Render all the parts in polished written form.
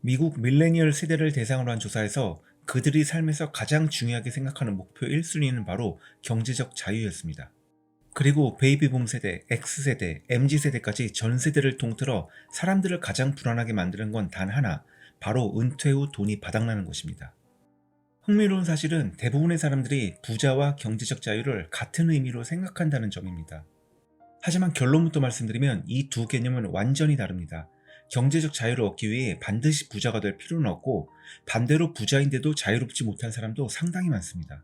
미국 밀레니얼 세대를 대상으로 한 조사에서 그들이 삶에서 가장 중요하게 생각하는 목표 1순위는 바로 경제적 자유였습니다. 그리고 베이비붐 세대, X세대, MZ세대까지 전 세대를 통틀어 사람들을 가장 불안하게 만드는 건 단 하나, 바로 은퇴 후 돈이 바닥나는 것입니다. 흥미로운 사실은 대부분의 사람들이 부자와 경제적 자유를 같은 의미로 생각한다는 점입니다. 하지만 결론부터 말씀드리면 이 두 개념은 완전히 다릅니다. 경제적 자유를 얻기 위해 반드시 부자가 될 필요는 없고, 반대로 부자인데도 자유롭지 못한 사람도 상당히 많습니다.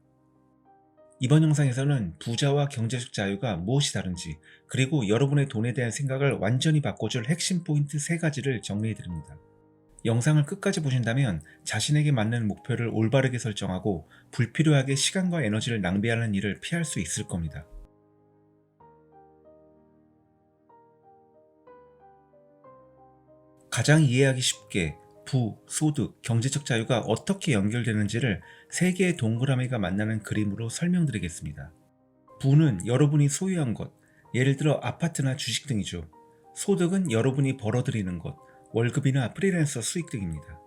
이번 영상에서는 부자와 경제적 자유가 무엇이 다른지, 그리고 여러분의 돈에 대한 생각을 완전히 바꿔줄 핵심 포인트 3가지를 정리해드립니다. 영상을 끝까지 보신다면 자신에게 맞는 목표를 올바르게 설정하고 불필요하게 시간과 에너지를 낭비하는 일을 피할 수 있을 겁니다. 가장 이해하기 쉽게 부, 소득, 경제적 자유가 어떻게 연결되는지를 3개의 동그라미가 만나는 그림으로 설명드리겠습니다. 부는 여러분이 소유한 것, 예를 들어 아파트나 주식 등이죠. 소득은 여러분이 벌어들이는 것, 월급이나 프리랜서 수익 등입니다.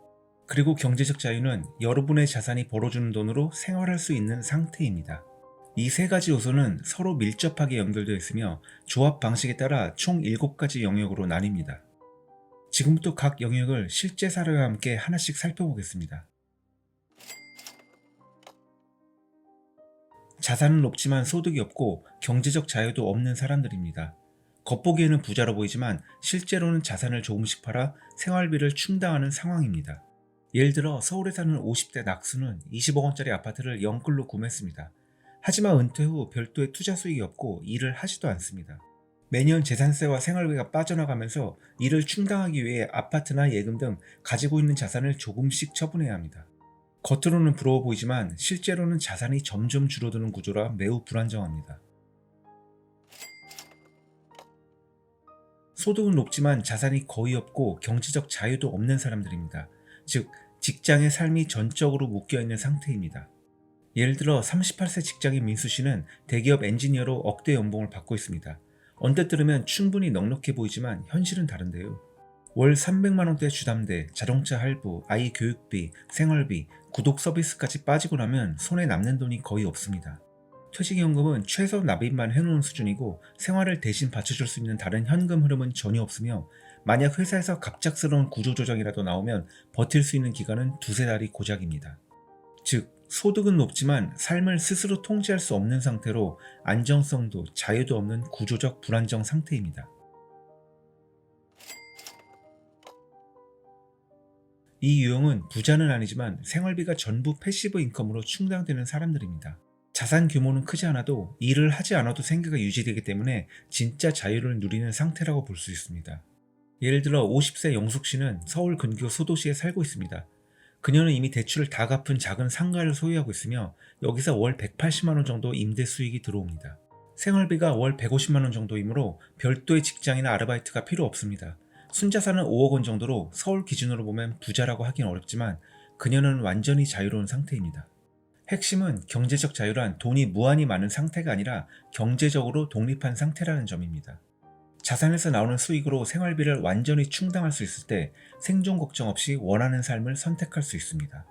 그리고 경제적 자유는 여러분의 자산이 벌어주는 돈으로 생활할 수 있는 상태입니다. 이 3가지 요소는 서로 밀접하게 연결되어 있으며 조합 방식에 따라 총 7가지 영역으로 나뉩니다. 지금부터 각 영역을 실제 사례와 함께 하나씩 살펴보겠습니다. 자산은 높지만 소득이 없고 경제적 자유도 없는 사람들입니다. 겉보기에는 부자로 보이지만 실제로는 자산을 조금씩 팔아 생활비를 충당하는 상황입니다. 예를 들어 서울에 사는 50대 낙수는 20억 원짜리 아파트를 연끌로 구매했습니다. 하지만 은퇴 후 별도의 투자 수익이 없고 일을 하지도 않습니다. 매년 재산세와 생활비가 빠져나가면서 이를 충당하기 위해 아파트나 예금 등 가지고 있는 자산을 조금씩 처분해야 합니다. 겉으로는 부러워 보이지만 실제로는 자산이 점점 줄어드는 구조라 매우 불안정합니다. 소득은 높지만 자산이 거의 없고 경제적 자유도 없는 사람들입니다. 즉, 직장의 삶이 전적으로 묶여있는 상태입니다. 예를 들어 38세 직장인 민수 씨는 대기업 엔지니어로 억대 연봉을 받고 있습니다. 언뜻 들으면 충분히 넉넉해 보이지만 현실은 다른데요. 월 300만 원대 주담대, 자동차 할부, 아이 교육비, 생활비, 구독 서비스까지 빠지고 나면 손에 남는 돈이 거의 없습니다. 퇴직연금은 최소 납입만 해놓은 수준이고 생활을 대신 받쳐줄 수 있는 다른 현금 흐름은 전혀 없으며, 만약 회사에서 갑작스러운 구조조정이라도 나오면 버틸 수 있는 기간은 두세 달이 고작입니다. 즉, 소득은 높지만 삶을 스스로 통제할 수 없는 상태로 안정성도 자유도 없는 구조적 불안정 상태입니다. 이 유형은 부자는 아니지만 생활비가 전부 패시브 인컴으로 충당되는 사람들입니다. 자산 규모는 크지 않아도 일을 하지 않아도 생계가 유지되기 때문에 진짜 자유를 누리는 상태라고 볼 수 있습니다. 예를 들어 50세 영숙 씨는 서울 근교 소도시에 살고 있습니다. 그녀는 이미 대출을 다 갚은 작은 상가를 소유하고 있으며 여기서 월 180만 원 정도 임대 수익이 들어옵니다. 생활비가 월 150만 원 정도이므로 별도의 직장이나 아르바이트가 필요 없습니다. 순자산은 5억 원 정도로 서울 기준으로 보면 부자라고 하긴 어렵지만 그녀는 완전히 자유로운 상태입니다. 핵심은 경제적 자유란 돈이 무한히 많은 상태가 아니라 경제적으로 독립한 상태라는 점입니다. 자산에서 나오는 수익으로 생활비를 완전히 충당할 수 있을 때 생존 걱정 없이 원하는 삶을 선택할 수 있습니다.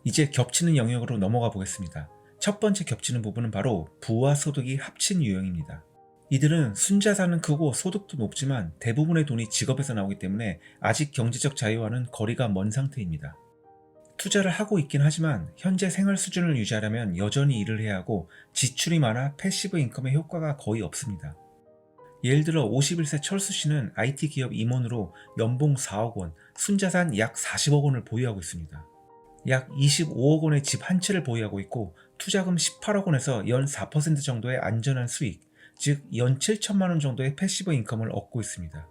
이제 겹치는 영역으로 넘어가 보겠습니다. 첫 번째 겹치는 부분은 바로 부와 소득이 합친 유형입니다. 이들은 순자산은 크고 소득도 높지만 대부분의 돈이 직업에서 나오기 때문에 아직 경제적 자유와는 거리가 먼 상태입니다. 투자를 하고 있긴 하지만 현재 생활 수준을 유지하려면 여전히 일을 해야 하고 지출이 많아 패시브 인컴의 효과가 거의 없습니다. 예를 들어 51세 철수 씨는 IT 기업 임원으로 연봉 4억 원, 순자산 약 40억 원을 보유하고 있습니다. 약 25억 원의 집 한 채를 보유하고 있고 투자금 18억 원에서 연 4% 정도의 안전한 수익, 즉 연 7천만 원 정도의 패시브 인컴을 얻고 있습니다.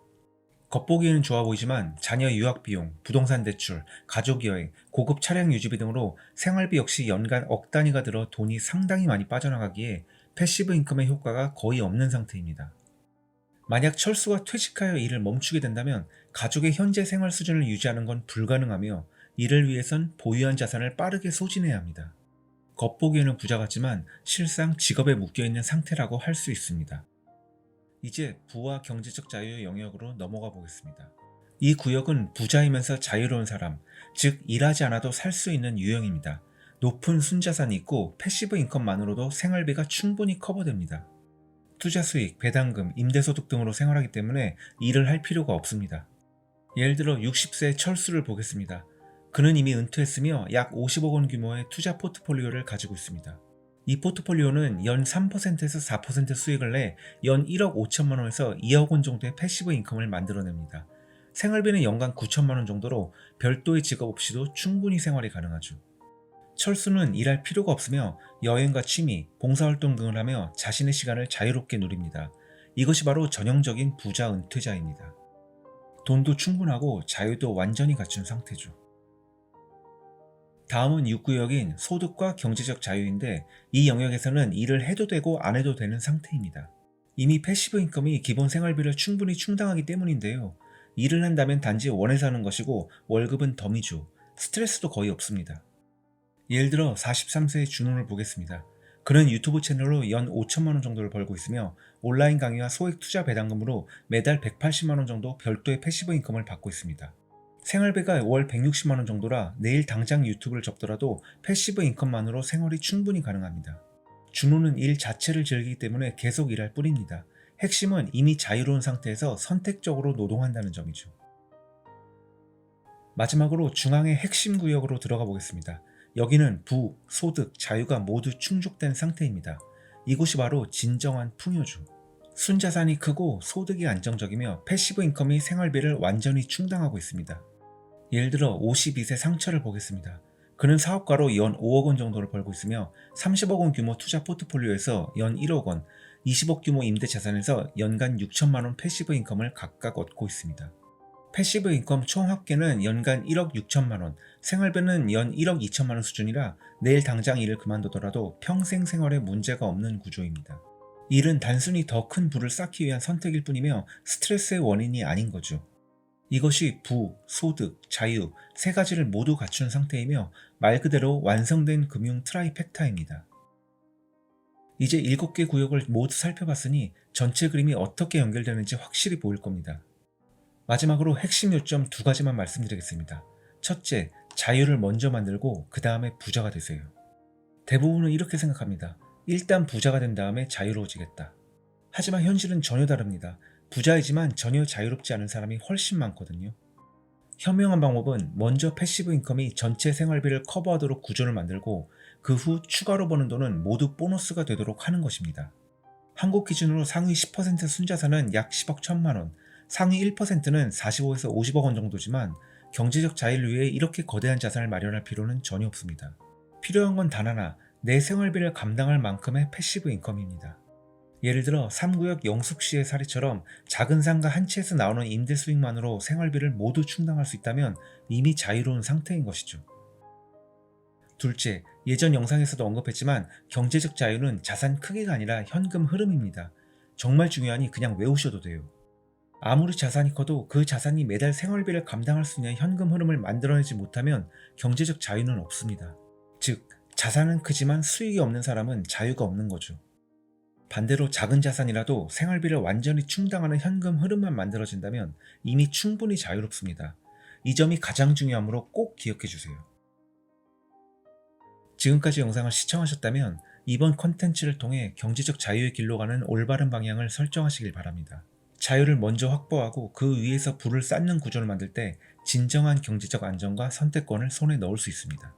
겉보기에는 좋아 보이지만 자녀 유학 비용, 부동산 대출, 가족 여행, 고급 차량 유지비 등으로 생활비 역시 연간 억 단위가 들어 돈이 상당히 많이 빠져나가기에 패시브 인컴의 효과가 거의 없는 상태입니다. 만약 철수가 퇴직하여 일을 멈추게 된다면 가족의 현재 생활 수준을 유지하는 건 불가능하며 이를 위해선 보유한 자산을 빠르게 소진해야 합니다. 겉보기에는 부자 같지만 실상 직업에 묶여있는 상태라고 할 수 있습니다. 이제 부와 경제적 자유의 영역으로 넘어가 보겠습니다. 이 구역은 부자이면서 자유로운 사람, 즉 일하지 않아도 살 수 있는 유형입니다. 높은 순자산이 있고 패시브 인컴만으로도 생활비가 충분히 커버됩니다. 투자 수익, 배당금, 임대소득 등으로 생활하기 때문에 일을 할 필요가 없습니다. 예를 들어 60세의 철수를 보겠습니다. 그는 이미 은퇴했으며 약 50억 원 규모의 투자 포트폴리오를 가지고 있습니다. 이 포트폴리오는 연 3%에서 4% 수익을 내 연 1억 5천만 원에서 2억 원 정도의 패시브 인컴을 만들어냅니다. 생활비는 연간 9천만 원 정도로 별도의 직업 없이도 충분히 생활이 가능하죠. 철수는 일할 필요가 없으며 여행과 취미, 봉사활동 등을 하며 자신의 시간을 자유롭게 누립니다. 이것이 바로 전형적인 부자 은퇴자입니다. 돈도 충분하고 자유도 완전히 갖춘 상태죠. 다음은 6구역인 소득과 경제적 자유인데 이 영역에서는 일을 해도 되고 안 해도 되는 상태입니다. 이미 패시브 인컴이 기본 생활비를 충분히 충당하기 때문인데요. 일을 한다면 단지 원해서 하는 것이고 월급은 덤이죠. 스트레스도 거의 없습니다. 예를 들어 43세의 준호를 보겠습니다. 그는 유튜브 채널로 연 5천만 원 정도를 벌고 있으며 온라인 강의와 소액 투자 배당금으로 매달 180만 원 정도 별도의 패시브 인컴을 받고 있습니다. 생활비가 월 160만 원 정도라 내일 당장 유튜브를 접더라도 패시브 인컴만으로 생활이 충분히 가능합니다. 준호는 일 자체를 즐기기 때문에 계속 일할 뿐입니다. 핵심은 이미 자유로운 상태에서 선택적으로 노동한다는 점이죠. 마지막으로 중앙의 핵심 구역으로 들어가 보겠습니다. 여기는 부, 소득, 자유가 모두 충족된 상태입니다. 이곳이 바로 진정한 풍요죠. 순자산이 크고 소득이 안정적이며 패시브 인컴이 생활비를 완전히 충당하고 있습니다. 예를 들어 52세 상철을 보겠습니다. 그는 사업가로 연 5억 원 정도를 벌고 있으며 30억 원 규모 투자 포트폴리오에서 연 1억 원, 20억 규모 임대 자산에서 연간 6천만 원 패시브 인컴을 각각 얻고 있습니다. 패시브 인컴 총 합계는 연간 1억 6천만 원, 생활비는 연 1억 2천만 원 수준이라 내일 당장 일을 그만두더라도 평생 생활에 문제가 없는 구조입니다. 일은 단순히 더 큰 부를 쌓기 위한 선택일 뿐이며 스트레스의 원인이 아닌 거죠. 이것이 부, 소득, 자유 세 가지를 모두 갖춘 상태이며 말 그대로 완성된 금융 트라이펙타입니다. 이제 7개 구역을 모두 살펴봤으니 전체 그림이 어떻게 연결되는지 확실히 보일 겁니다. 마지막으로 핵심 요점 2가지만 말씀드리겠습니다. 첫째, 자유를 먼저 만들고 그 다음에 부자가 되세요. 대부분은 이렇게 생각합니다. 일단 부자가 된 다음에 자유로워지겠다. 하지만 현실은 전혀 다릅니다. 부자이지만 전혀 자유롭지 않은 사람이 훨씬 많거든요. 현명한 방법은 먼저 패시브 인컴이 전체 생활비를 커버하도록 구조를 만들고 그 후 추가로 버는 돈은 모두 보너스가 되도록 하는 것입니다. 한국 기준으로 상위 10% 순자산은 약 10억 1천만 원, 상위 1%는 45에서 50억 원 정도지만 경제적 자유를 위해 이렇게 거대한 자산을 마련할 필요는 전혀 없습니다. 필요한 건 단 하나, 내 생활비를 감당할 만큼의 패시브 인컴입니다. 예를 들어 3구역 영숙씨의 사례처럼 작은 상가 한 채에서 나오는 임대 수익만으로 생활비를 모두 충당할 수 있다면 이미 자유로운 상태인 것이죠. 둘째, 예전 영상에서도 언급했지만 경제적 자유는 자산 크기가 아니라 현금 흐름입니다. 정말 중요하니 그냥 외우셔도 돼요. 아무리 자산이 커도 그 자산이 매달 생활비를 감당할 수 있는 현금 흐름을 만들어내지 못하면 경제적 자유는 없습니다. 즉, 자산은 크지만 수익이 없는 사람은 자유가 없는 거죠. 반대로 작은 자산이라도 생활비를 완전히 충당하는 현금 흐름만 만들어진다면 이미 충분히 자유롭습니다. 이 점이 가장 중요하므로 꼭 기억해 주세요. 지금까지 영상을 시청하셨다면 이번 컨텐츠를 통해 경제적 자유의 길로 가는 올바른 방향을 설정하시길 바랍니다. 자유를 먼저 확보하고 그 위에서 부를 쌓는 구조를 만들 때 진정한 경제적 안정과 선택권을 손에 넣을 수 있습니다.